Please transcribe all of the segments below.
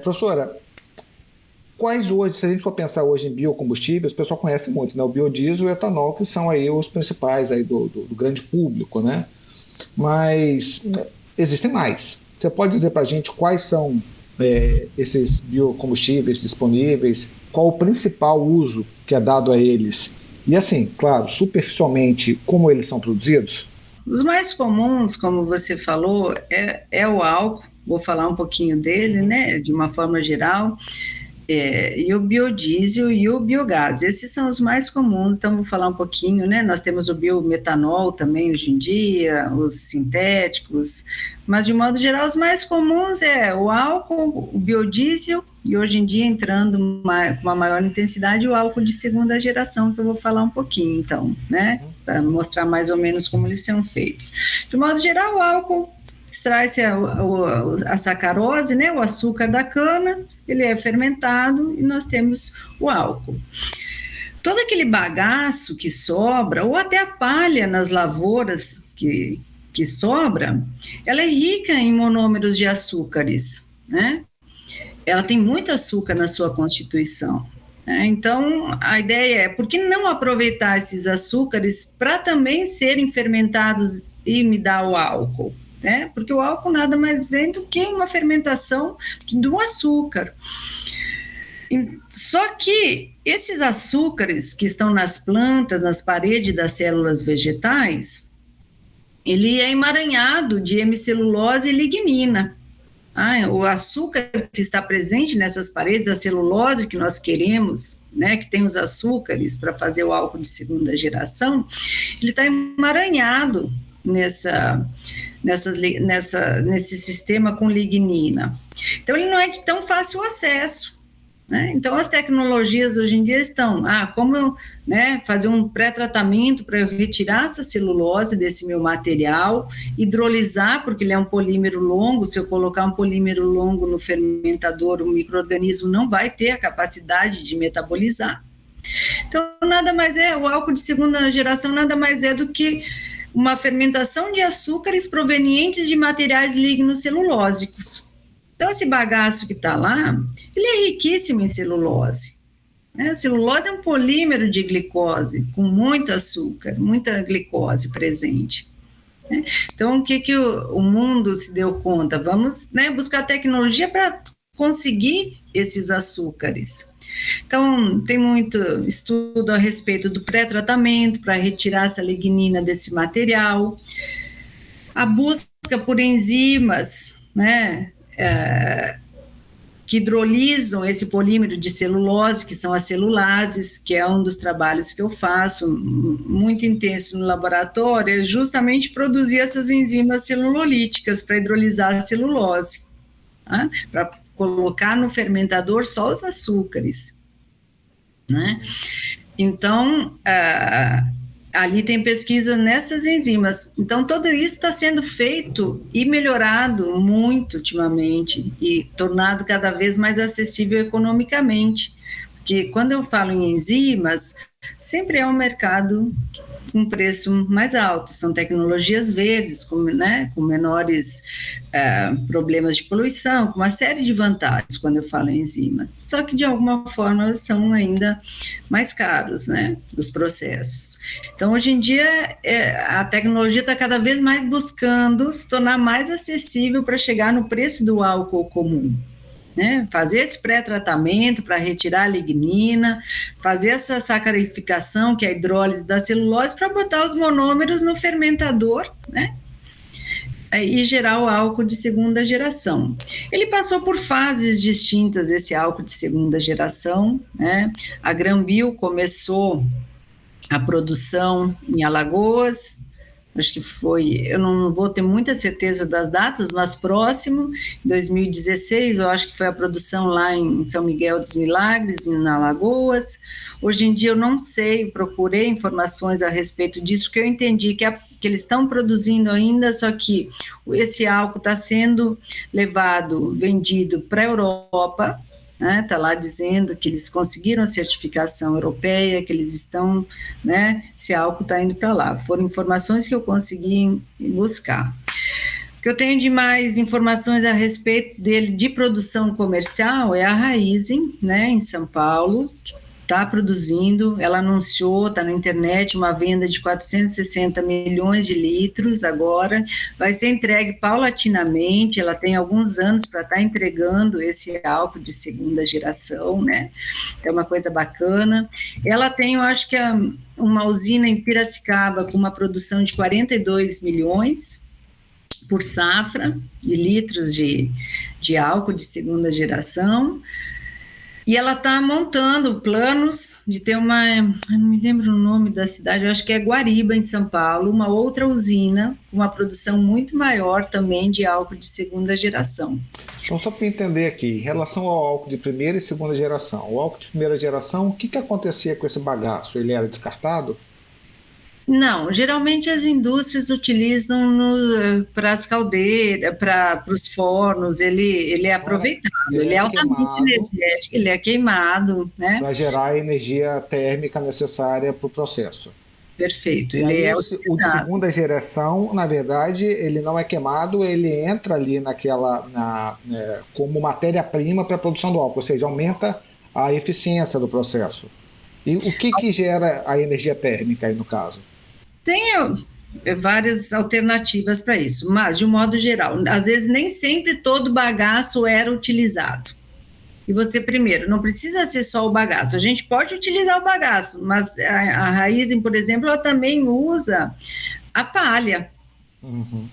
Professora, quais hoje, se a gente for pensar hoje em biocombustíveis, o pessoal conhece muito, né? O biodiesel e o etanol, que são aí os principais aí do grande público, né? Mas existem mais. Você pode dizer para a gente quais são esses biocombustíveis disponíveis, qual o principal uso que é dado a eles? E assim, claro, superficialmente, como eles são produzidos? Os mais comuns, como você falou, é o álcool. Vou falar um pouquinho dele, né, de uma forma geral. E o biodiesel e o biogás. Esses são os mais comuns, então vou falar um pouquinho, né? Nós temos o biometanol também hoje em dia, os sintéticos, mas de modo geral os mais comuns é o álcool, o biodiesel e hoje em dia entrando com uma maior intensidade o álcool de segunda geração, que eu vou falar um pouquinho então, né? Para mostrar mais ou menos como eles são feitos. De modo geral, o álcool extrai-se a sacarose, né, o açúcar da cana, ele é fermentado e nós temos o álcool. Todo aquele bagaço que sobra, ou até a palha nas lavouras que sobra, ela é rica em monômeros de açúcares, né? Ela tem muito açúcar na sua constituição. Então, a ideia é, por que não aproveitar esses açúcares para também serem fermentados e me dar o álcool? Porque o álcool nada mais vem do que uma fermentação do açúcar. Só que esses açúcares que estão nas plantas, nas paredes das células vegetais, ele é emaranhado de hemicelulose e lignina. O açúcar que está presente nessas paredes, a celulose que nós queremos, né, que tem os açúcares para fazer o álcool de segunda geração, ele está emaranhado nesse sistema com lignina. Então, ele não é de tão fácil acesso. Então, as tecnologias hoje em dia estão, como fazer um pré-tratamento para eu retirar essa celulose desse meu material, hidrolisar, porque ele é um polímero longo, se eu colocar um polímero longo no fermentador, o micro-organismo não vai ter a capacidade de metabolizar. Então, nada mais o álcool de segunda geração nada mais é do que uma fermentação de açúcares provenientes de materiais lignocelulósicos. Então, esse bagaço que está lá, ele é riquíssimo em celulose. A celulose é um polímero de glicose, com muito açúcar, muita glicose presente. Então, o que o mundo se deu conta? Vamos buscar tecnologia para conseguir esses açúcares. Então, tem muito estudo a respeito do pré-tratamento para retirar essa lignina desse material, a busca por enzimas, que hidrolisam esse polímero de celulose, que são as celulases, que é um dos trabalhos que eu faço, muito intenso no laboratório, é justamente produzir essas enzimas celulolíticas para hidrolisar a celulose, para colocar no fermentador só os açúcares. Então, ali tem pesquisa nessas enzimas. Então, tudo isso está sendo feito e melhorado muito ultimamente e tornado cada vez mais acessível economicamente. Porque quando eu falo em enzimas, sempre é um mercado com preço mais alto, são tecnologias verdes, com menores problemas de poluição, com uma série de vantagens quando eu falo em enzimas. Só que, de alguma forma, elas são ainda mais caros, dos processos. Então, hoje em dia, a tecnologia está cada vez mais buscando se tornar mais acessível para chegar no preço do álcool comum. Fazer esse pré-tratamento para retirar a lignina, fazer essa sacarificação, que é a hidrólise da celulose, para botar os monômeros no fermentador, e gerar o álcool de segunda geração. Ele passou por fases distintas, esse álcool de segunda geração. A Granbio começou a produção em Alagoas, acho que foi, eu não vou ter muita certeza das datas, mas próximo, em 2016, eu acho que foi a produção lá em São Miguel dos Milagres, em Alagoas. Hoje em dia eu não sei, procurei informações a respeito disso, que eu entendi que eles estão produzindo ainda, só que esse álcool está sendo vendido para a Europa, está lá dizendo que eles conseguiram a certificação europeia, que eles estão, esse álcool está indo para lá. Foram informações que eu consegui buscar. que eu tenho de mais informações a respeito dele de produção comercial é a Raízen, né, em São Paulo, está produzindo, ela anunciou, está na internet, uma venda de 460 milhões de litros agora, vai ser entregue paulatinamente, ela tem alguns anos para estar entregando esse álcool de segunda geração, né, é uma coisa bacana. Ela tem, eu acho que uma usina em Piracicaba com uma produção de 42 milhões por safra de litros de álcool de segunda geração. E ela está montando planos de ter eu não me lembro o nome da cidade, eu acho que é Guariba, em São Paulo, uma outra usina, com uma produção muito maior também de álcool de segunda geração. Então, só para entender aqui, em relação ao álcool de primeira e segunda geração, o álcool de primeira geração, o que acontecia com esse bagaço? Ele era descartado? Não, geralmente as indústrias utilizam para as caldeiras, para os fornos, ele é aproveitado, ele é altamente energético, ele é queimado, né? Para gerar a energia térmica necessária para o processo. Perfeito. E aí, o de segunda geração, na verdade, ele não é queimado, ele entra ali como matéria-prima para a produção do álcool, ou seja, aumenta a eficiência do processo. E o que gera a energia térmica aí no caso? Tem várias alternativas para isso, mas de um modo geral, às vezes nem sempre todo bagaço era utilizado. E você, primeiro, não precisa ser só o bagaço, a gente pode utilizar o bagaço, mas a Raízen, por exemplo, ela também usa a palha. Uhum.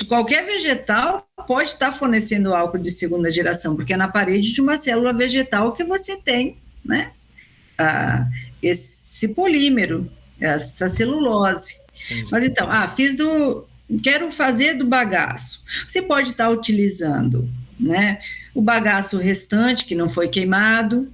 Qualquer vegetal pode estar fornecendo álcool de segunda geração, porque é na parede de uma célula vegetal que você tem, né, esse polímero, essa celulose. Entendi. Mas então, quero fazer do bagaço. Você pode estar utilizando, né, o bagaço restante que não foi queimado,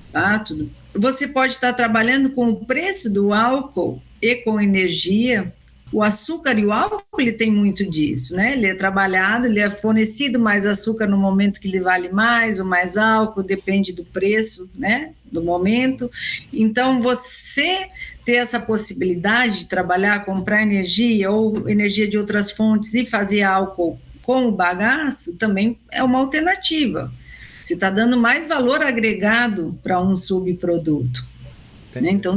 tá? Tudo. Você pode estar trabalhando com o preço do álcool e com energia. O açúcar e o álcool, ele tem muito disso, né? Ele é trabalhado, ele é fornecido mais açúcar no momento que ele vale mais ou mais álcool, depende do preço, né, do momento. Então, você ter essa possibilidade de trabalhar, comprar energia ou energia de outras fontes e fazer álcool com o bagaço também é uma alternativa. Você está dando mais valor agregado para um subproduto. Né? Então,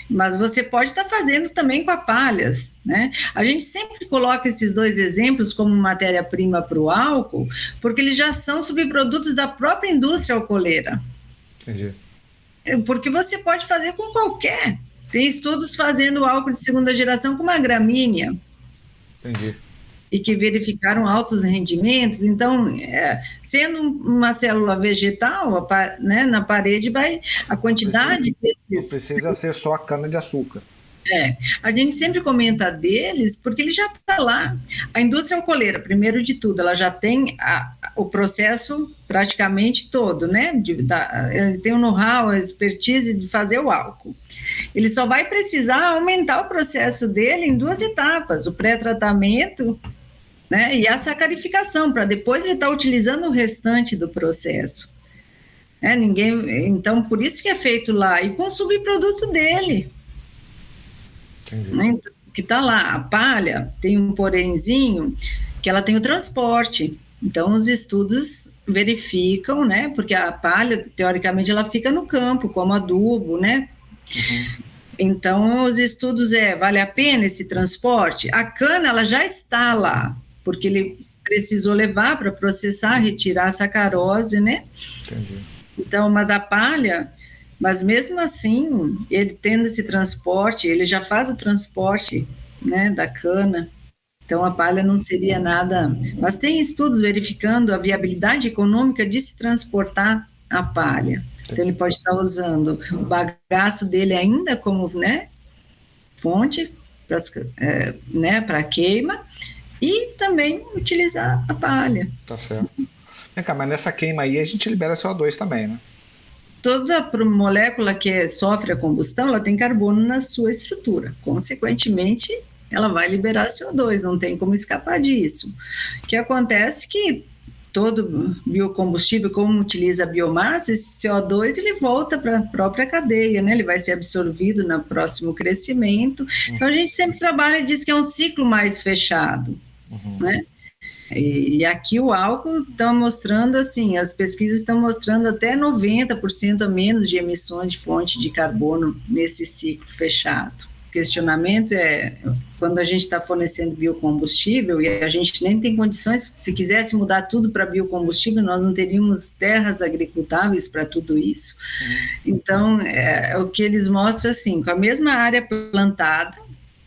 mas você pode estar fazendo também com a palhas, né? A gente sempre coloca esses dois exemplos como matéria-prima para o álcool, porque eles já são subprodutos da própria indústria alcooleira. Entendi. Porque você pode fazer com qualquer. Tem estudos fazendo álcool de segunda geração com uma gramínea. Entendi. E que verificaram altos rendimentos. Então, sendo uma célula vegetal, né, na parede vai a quantidade não precisa ser só a cana-de-açúcar. A gente sempre comenta deles porque ele já está lá. A indústria alcooleira, primeiro de tudo, ela já tem o processo praticamente todo, né? Ele tem o know-how, a expertise de fazer o álcool. Ele só vai precisar aumentar o processo dele em duas etapas: o pré-tratamento, né, e a sacarificação, para depois ele estar utilizando o restante do processo. Então, por isso que é feito lá, e com o subproduto dele. Né, que está lá. A palha tem um porémzinho que ela tem o transporte. Então, os estudos verificam, né, porque a palha, teoricamente, ela fica no campo, como adubo, né? Uhum. Então, os estudos vale a pena esse transporte? A cana, ela já está lá, porque ele precisou levar para processar, retirar a sacarose, né? Entendi. Então, mas a palha, mas mesmo assim, ele tendo esse transporte, ele já faz o transporte, né, da cana. Então, a palha não seria nada... Mas tem estudos verificando a viabilidade econômica de se transportar a palha. Então, ele pode estar usando o bagaço dele ainda como, né, fonte para queima, e também utilizar a palha. Tá certo. Vem cá, mas nessa queima aí a gente libera CO2 também, né? Toda molécula que sofre a combustão, ela tem carbono na sua estrutura. Consequentemente, ela vai liberar CO2, não tem como escapar disso. O que acontece é que todo biocombustível, como utiliza a biomassa, esse CO2 ele volta para a própria cadeia, né? Ele vai ser absorvido no próximo crescimento. Então, a gente sempre trabalha e diz que é um ciclo mais fechado. né? E aqui o álcool está mostrando, assim, as pesquisas estão mostrando até 90% a menos de emissões de fonte de carbono nesse ciclo fechado. O questionamento é, quando a gente está fornecendo biocombustível e a gente nem tem condições, se quisesse mudar tudo para biocombustível, nós não teríamos terras agricultáveis para tudo isso. Então, o que eles mostram, assim, com a mesma área plantada,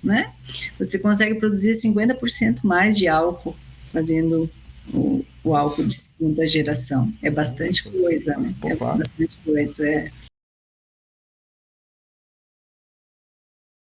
né, você consegue produzir 50% mais de álcool fazendo o álcool de segunda geração. É bastante coisa, né? Pô, claro. Bastante coisa,